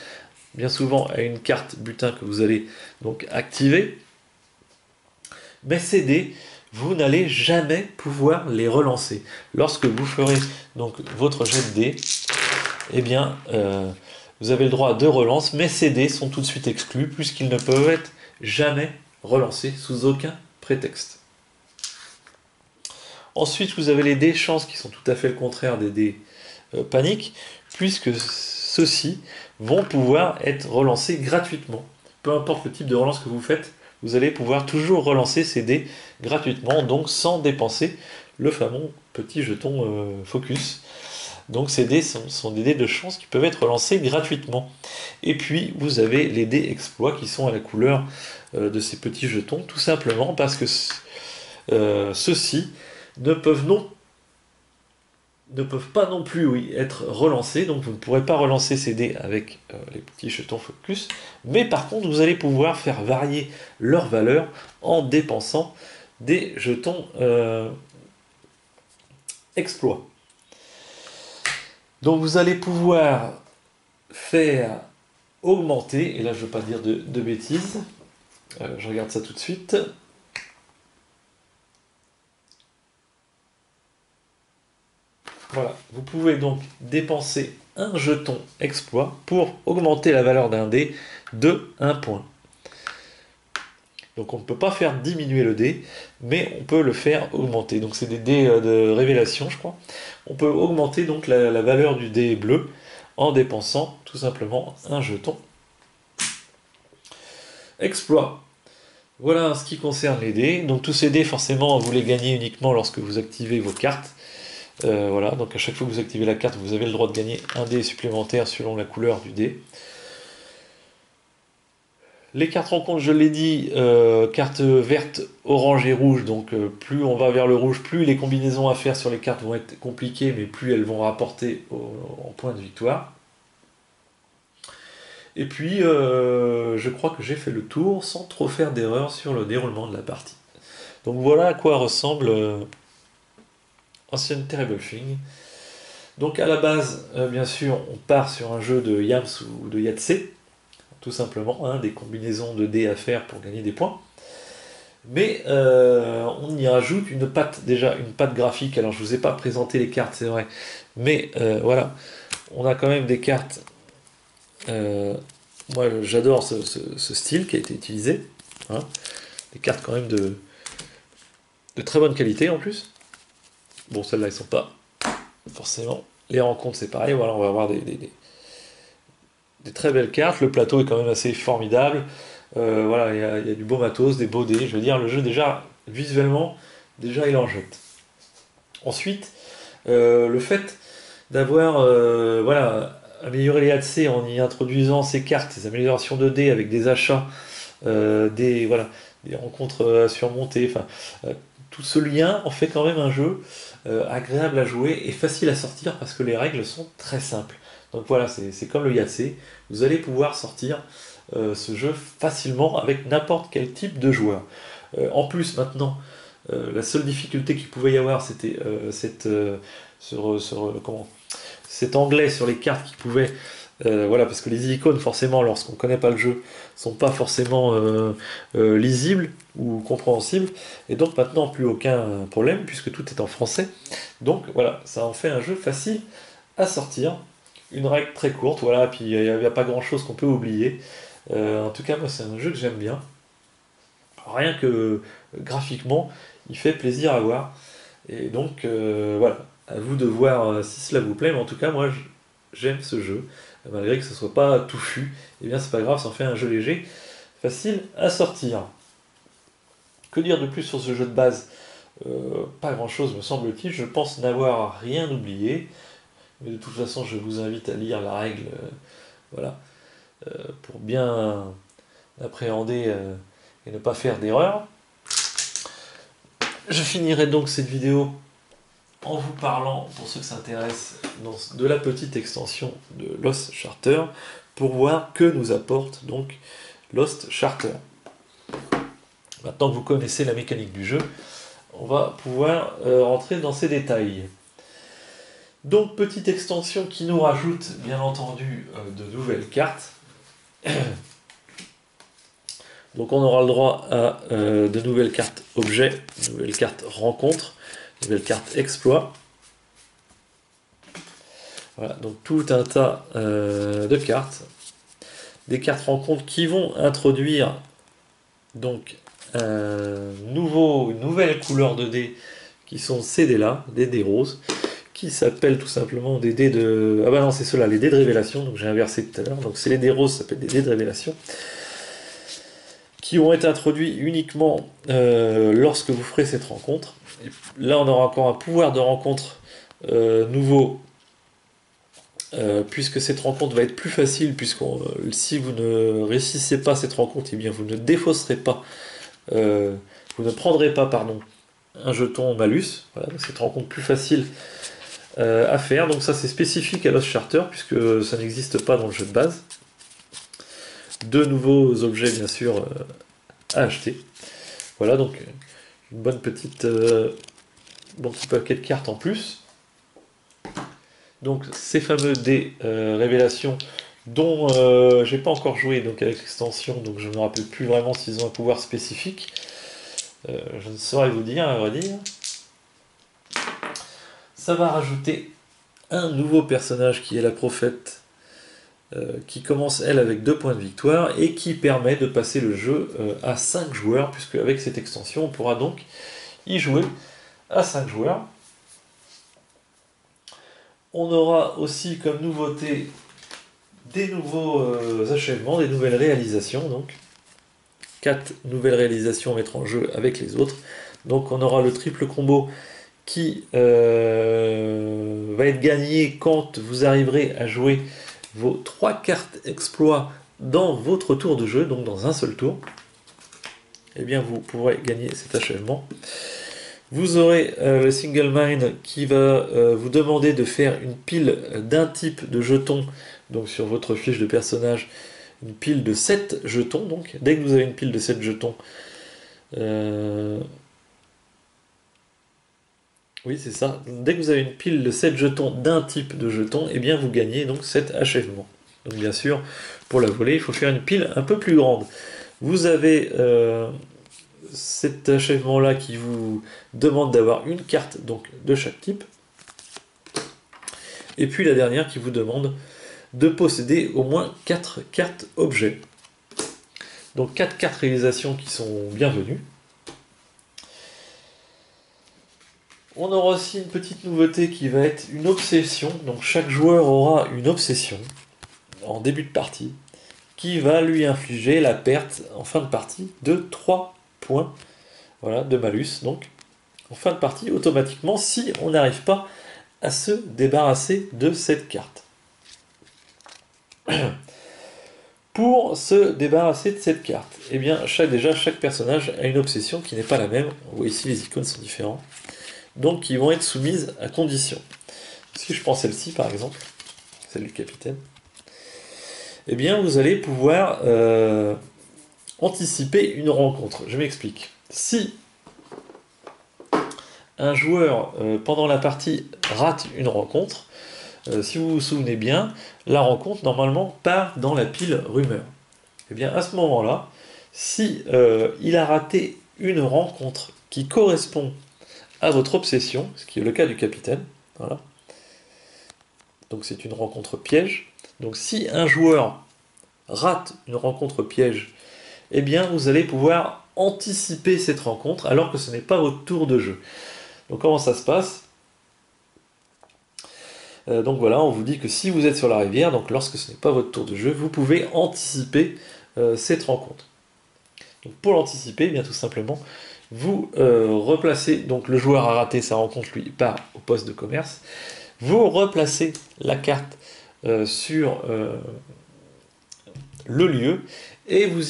bien souvent à une carte butin que vous allez donc activer. Mais ces dés, vous n'allez jamais pouvoir les relancer. Lorsque vous ferez donc votre jet de dés, eh bien, vous avez le droit de relance, mais ces dés sont tout de suite exclus, puisqu'ils ne peuvent être jamais relancés sous aucun prétexte. Ensuite, vous avez les dés chance qui sont tout à fait le contraire des dés panique, puisque ceux-ci vont pouvoir être relancés gratuitement. Peu importe le type de relance que vous faites, vous allez pouvoir toujours relancer ces dés gratuitement, donc sans dépenser le fameux petit jeton focus. Donc ces dés sont des dés de chance qui peuvent être relancés gratuitement. Et puis vous avez les dés exploits qui sont à la couleur de ces petits jetons, tout simplement parce que ceux-ci ne peuvent pas non plus être relancés, donc vous ne pourrez pas relancer ces dés avec les petits jetons focus, mais par contre vous allez pouvoir faire varier leur valeur en dépensant des jetons exploits. Donc vous allez pouvoir faire augmenter, et là je ne veux pas dire de bêtises, je regarde ça tout de suite. Voilà, vous pouvez donc dépenser un jeton exploit pour augmenter la valeur d'un dé de 1 point. Donc on ne peut pas faire diminuer le dé, mais on peut le faire augmenter. Donc c'est des dés de révélation, je crois. On peut augmenter donc la valeur du dé bleu en dépensant tout simplement un jeton exploit. Voilà ce qui concerne les dés. Donc tous ces dés, forcément, vous les gagnez uniquement lorsque vous activez vos cartes. Voilà, donc à chaque fois que vous activez la carte, vous avez le droit de gagner un dé supplémentaire selon la couleur du dé. Les cartes rencontres, je l'ai dit, cartes vertes, orange et rouge, donc plus on va vers le rouge, plus les combinaisons à faire sur les cartes vont être compliquées, mais plus elles vont rapporter en points de victoire. Et puis, je crois que j'ai fait le tour sans trop faire d'erreur sur le déroulement de la partie. Donc voilà à quoi ressemble Ancient Terrible Thing. Donc à la base, bien sûr, on part sur un jeu de Yams ou de Yahtzee, tout simplement, hein, des combinaisons de dés à faire pour gagner des points. Mais on y rajoute une patte, déjà une patte graphique. Alors je ne vous ai pas présenté les cartes, c'est vrai, mais voilà, on a quand même des cartes. Moi j'adore ce style qui a été utilisé, hein. Des cartes quand même de très bonne qualité en plus. Bon, celles-là, ils sont pas forcément. Les rencontres, c'est pareil. Voilà, on va avoir des très belles cartes. Le plateau est quand même assez formidable. Voilà, il y a du beau matos, des beaux dés. Je veux dire, le jeu, déjà, visuellement, déjà, il en jette. Ensuite, le fait d'avoir voilà, amélioré les ADC en y introduisant ces cartes, ces améliorations de dés avec des achats, voilà, des rencontres à surmonter, enfin, tout ce lien en fait quand même un jeu agréable à jouer et facile à sortir parce que les règles sont très simples. Donc voilà, c'est comme le Yahtzee, vous allez pouvoir sortir ce jeu facilement avec n'importe quel type de joueur. En plus, maintenant, la seule difficulté qu'il pouvait y avoir, c'était cet anglais sur les cartes qui pouvait... voilà, parce que les icônes, forcément, lorsqu'on ne connaît pas le jeu, sont pas forcément lisibles ou compréhensibles. Et donc maintenant, plus aucun problème, puisque tout est en français. Donc voilà, ça en fait un jeu facile à sortir. Une règle très courte, voilà, puis il n'y a pas grand-chose qu'on peut oublier. En tout cas, moi, c'est un jeu que j'aime bien. Rien que graphiquement, il fait plaisir à voir. Et donc, voilà, à vous de voir si cela vous plaît. Mais en tout cas, moi, j'aime ce jeu. Malgré que ce soit pas touffu, et bien c'est pas grave, ça en fait un jeu léger, facile à sortir. Que dire de plus sur ce jeu de base? Pas grand chose me semble-t-il, je pense n'avoir rien oublié, mais de toute façon je vous invite à lire la règle, voilà, pour bien appréhender et ne pas faire d'erreur. Je finirai donc cette vidéo en vous parlant, pour ceux que ça intéresse, de la petite extension de Lost Charter, pour voir que nous apporte donc Lost Charter. Maintenant que vous connaissez la mécanique du jeu, on va pouvoir rentrer dans ces détails. Donc, petite extension qui nous rajoute, bien entendu, de nouvelles cartes. Donc, on aura le droit à de nouvelles cartes objets, de nouvelles cartes rencontres, de nouvelles cartes exploits. Voilà, donc tout un tas de cartes. Des cartes rencontres qui vont introduire donc une nouvelle couleur de dés qui sont ces dés-là, des dés roses, qui s'appellent tout simplement des dés de... Ah bah non, c'est ceux-là, les dés de révélation, donc j'ai inversé tout à l'heure, donc c'est les dés roses, ça s'appelle des dés de révélation, qui vont être introduits uniquement lorsque vous ferez cette rencontre. Et là, on aura encore un pouvoir de rencontre nouveau, puisque cette rencontre va être plus facile, puisque si vous ne réussissez pas cette rencontre, eh bien vous ne défausserez pas, vous ne prendrez pas, pardon, un jeton malus. Voilà, donc cette rencontre plus facile à faire. Donc ça c'est spécifique à Lost Charter, puisque ça n'existe pas dans le jeu de base. Deux nouveaux objets bien sûr à acheter. Voilà, donc une bonne petite bon petit paquet de cartes en plus. Donc ces fameux dés révélations dont j'ai pas encore joué donc avec l'extension, donc je ne me rappelle plus vraiment s'ils ont un pouvoir spécifique. Je ne saurais vous dire, à vrai dire. Ça va rajouter un nouveau personnage qui est la prophète, qui commence elle avec 2 points de victoire et qui permet de passer le jeu à 5 joueurs, puisque avec cette extension on pourra donc y jouer à 5 joueurs. On aura aussi comme nouveauté des nouveaux achèvements, des nouvelles réalisations. Donc 4 nouvelles réalisations à mettre en jeu avec les autres. Donc on aura le triple combo qui va être gagné quand vous arriverez à jouer vos 3 cartes exploits dans votre tour de jeu, donc dans un seul tour. Eh bien vous pourrez gagner cet achèvement. Vous aurez le Single Mine qui va vous demander de faire une pile d'un type de jetons, donc sur votre fiche de personnage, une pile de 7 jetons. Donc dès que vous avez une pile de 7 jetons, oui c'est ça, dès que vous avez une pile de 7 jetons d'un type de jetons, et bien vous gagnez donc cet achèvement. Donc bien sûr, pour la voler, il faut faire une pile un peu plus grande. Vous avez cet achèvement-là qui vous demande d'avoir une carte donc de chaque type. Et puis la dernière qui vous demande de posséder au moins 4 cartes objets. Donc 4 cartes réalisations qui sont bienvenues. On aura aussi une petite nouveauté qui va être une obsession. Donc chaque joueur aura une obsession en début de partie qui va lui infliger la perte en fin de partie de 3 points, voilà, de malus, donc en fin de partie automatiquement si on n'arrive pas à se débarrasser de cette carte. Pour se débarrasser de cette carte, eh bien chaque personnage a une obsession qui n'est pas la même. Vous voyez ici les icônes sont différentes, donc qui vont être soumises à conditions. Si je prends celle-ci par exemple, celle du capitaine, eh bien vous allez pouvoir anticiper une rencontre. Je m'explique. Si un joueur, pendant la partie, rate une rencontre, si vous vous souvenez bien, la rencontre, normalement, part dans la pile rumeur. Et bien, à ce moment-là, si il a raté une rencontre qui correspond à votre obsession, ce qui est le cas du capitaine, voilà. Donc c'est une rencontre piège. Donc si un joueur rate une rencontre piège, eh bien vous allez pouvoir anticiper cette rencontre alors que ce n'est pas votre tour de jeu. Donc comment ça se passe? Donc voilà, on vous dit que si vous êtes sur la rivière, donc lorsque ce n'est pas votre tour de jeu, vous pouvez anticiper cette rencontre. Donc pour l'anticiper, eh bien tout simplement, vous replacez, donc le joueur a raté sa rencontre, lui part au poste de commerce, vous replacez la carte sur le lieu et vous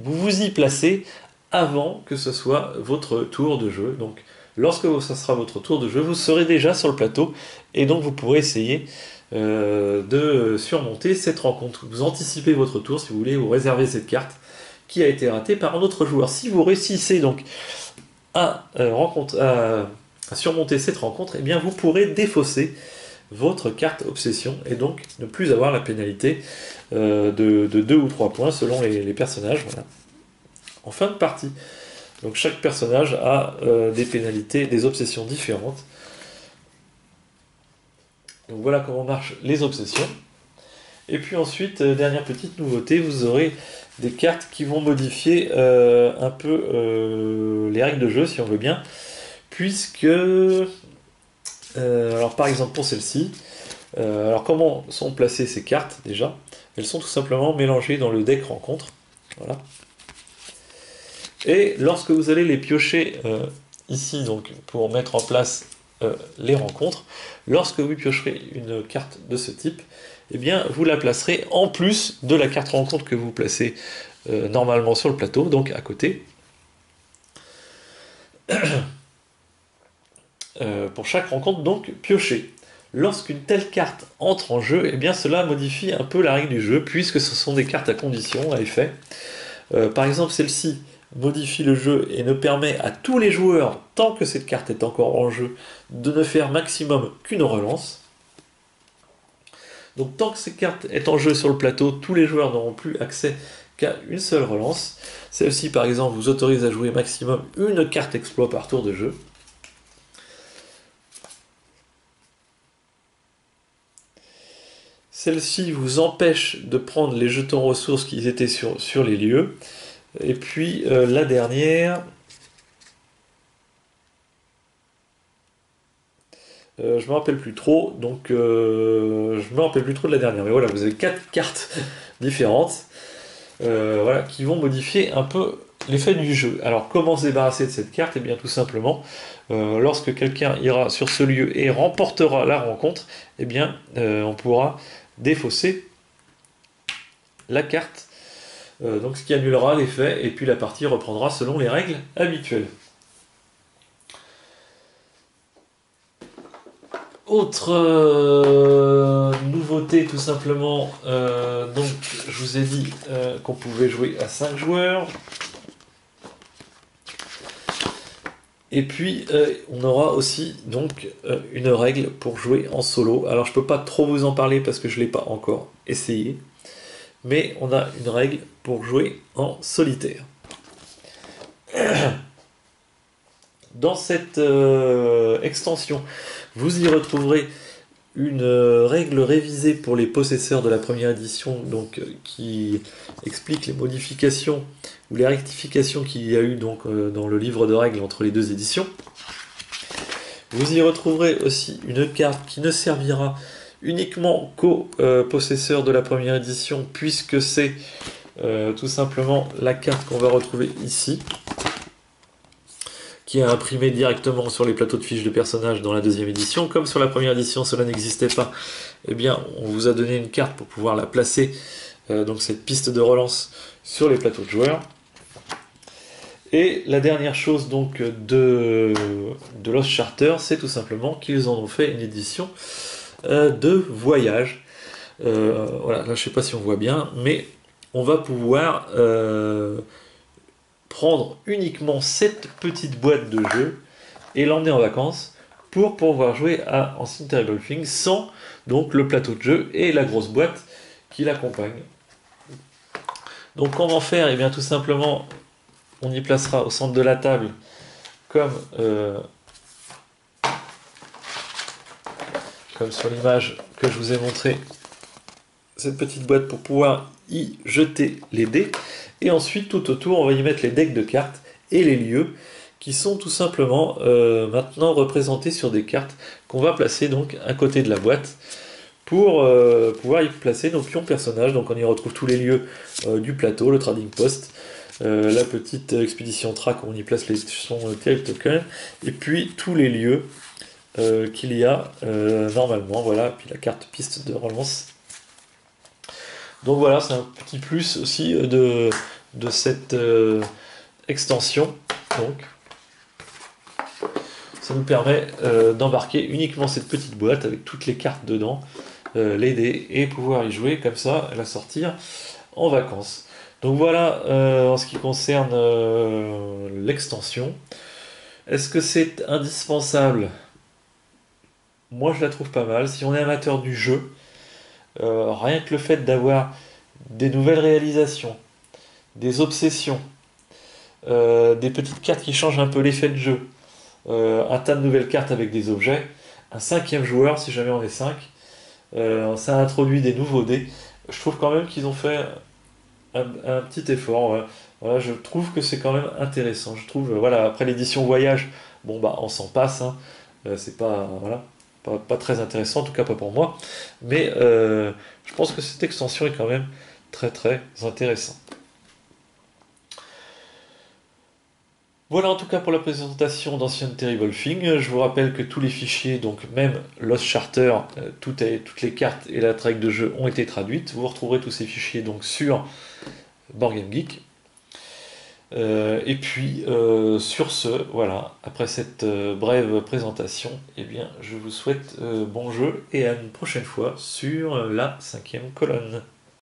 vous y placez avant que ce soit votre tour de jeu. Donc lorsque ce sera votre tour de jeu, vous serez déjà sur le plateau et donc vous pourrez essayer de surmonter cette rencontre. Vous anticipez votre tour si vous voulez, vous réservez cette carte qui a été raté par un autre joueur. Si vous réussissez donc à surmonter cette rencontre, eh bien vous pourrez défausser votre carte obsession et donc ne plus avoir la pénalité de 2 ou 3 points selon les personnages. Voilà. En fin de partie. Donc chaque personnage a des pénalités, des obsessions différentes. Donc voilà comment marchent les obsessions. Et puis ensuite, dernière petite nouveauté, vous aurez des cartes qui vont modifier un peu les règles de jeu, si on veut bien. Puisque, alors par exemple pour celle-ci, alors comment sont placées ces cartes déjà? Elles sont tout simplement mélangées dans le deck rencontre. Voilà. Et lorsque vous allez les piocher ici, donc pour mettre en place les rencontres, lorsque vous piocherez une carte de ce type, eh bien vous la placerez en plus de la carte rencontre que vous placez normalement sur le plateau, donc à côté. Pour chaque rencontre, donc piocher. Lorsqu'une telle carte entre en jeu, eh bien cela modifie un peu la règle du jeu, puisque ce sont des cartes à condition, à effet. Par exemple, celle-ci modifie le jeu et ne permet à tous les joueurs, tant que cette carte est encore en jeu, de ne faire maximum qu'une relance. Donc tant que cette carte est en jeu sur le plateau, tous les joueurs n'auront plus accès qu'à une seule relance. Celle-ci, par exemple, vous autorise à jouer maximum une carte exploit par tour de jeu. Celle-ci vous empêche de prendre les jetons ressources qui étaient sur les lieux. Et puis la dernière, je me rappelle plus trop, donc je me rappelle plus trop de la dernière. Mais voilà, vous avez 4 cartes différentes voilà, qui vont modifier un peu l'effet du jeu. Alors comment se débarrasser de cette carte? Eh bien tout simplement, lorsque quelqu'un ira sur ce lieu et remportera la rencontre, eh bien on pourra défausser la carte, donc ce qui annulera l'effet, et puis la partie reprendra selon les règles habituelles. Autre nouveauté tout simplement, donc je vous ai dit qu'on pouvait jouer à 5 joueurs. Et puis on aura aussi donc une règle pour jouer en solo. Alors je peux pas trop vous en parler parce que je l'ai pas encore essayé. Mais on a une règle pour jouer en solitaire. Dans cette extension, vous y retrouverez une règle révisée pour les possesseurs de la première édition, donc qui explique les modifications ou les rectifications qu'il y a eu donc dans le livre de règles entre les deux éditions. Vous y retrouverez aussi une carte qui ne servira uniquement qu'aux possesseurs de la première édition, puisque c'est tout simplement la carte qu'on va retrouver ici, qui est imprimée directement sur les plateaux de fiches de personnages dans la deuxième édition. Comme sur la première édition cela n'existait pas, eh bien on vous a donné une carte pour pouvoir la placer, donc cette piste de relance sur les plateaux de joueurs. Et la dernière chose donc de Lost Charter, c'est tout simplement qu'ils en ont fait une édition de voyage. Voilà, là je ne sais pas si on voit bien, mais on va pouvoir prendre uniquement cette petite boîte de jeu et l'emmener en vacances pour pouvoir jouer à Ancient Terrible Things sans donc le plateau de jeu et la grosse boîte qui l'accompagne. Donc comment faire? Et bien tout simplement, on y placera au centre de la table comme sur l'image que je vous ai montré, cette petite boîte pour pouvoir y jeter les dés. Et ensuite, tout autour, on va y mettre les decks de cartes et les lieux qui sont tout simplement maintenant représentés sur des cartes qu'on va placer donc à côté de la boîte pour pouvoir y placer nos pions personnages. Donc on y retrouve tous les lieux du plateau, le trading post, la petite expédition track où on y place les terrible tokens, et puis tous les lieux qu'il y a normalement, voilà, puis la carte piste de relance. Donc voilà, c'est un petit plus aussi de cette extension. Donc, ça nous permet d'embarquer uniquement cette petite boîte avec toutes les cartes dedans, les dés, et pouvoir y jouer comme ça, la sortir en vacances. Donc voilà en ce qui concerne l'extension. Est-ce que c'est indispensable? Moi je la trouve pas mal. Si on est amateur du jeu, rien que le fait d'avoir des nouvelles réalisations, des obsessions, des petites cartes qui changent un peu l'effet de jeu, un tas de nouvelles cartes avec des objets, un cinquième joueur si jamais on est 5, ça introduit des nouveaux dés. Je trouve quand même qu'ils ont fait un petit effort. Ouais. Voilà, je trouve que c'est quand même intéressant. Je trouve, voilà, après l'édition voyage, bon bah on s'en passe, hein. C'est pas, voilà, pas très intéressant, en tout cas pas pour moi. Mais je pense que cette extension est quand même très très intéressante. Voilà en tout cas pour la présentation d'Ancient Terrible Thing. Je vous rappelle que tous les fichiers, donc même Lost Charter, toutes les cartes et la règle de jeu ont été traduites. Vous retrouverez tous ces fichiers donc sur Board Game Geek. Et puis sur ce, voilà, après cette brève présentation, eh bien, je vous souhaite bon jeu et à une prochaine fois sur la cinquième colonne.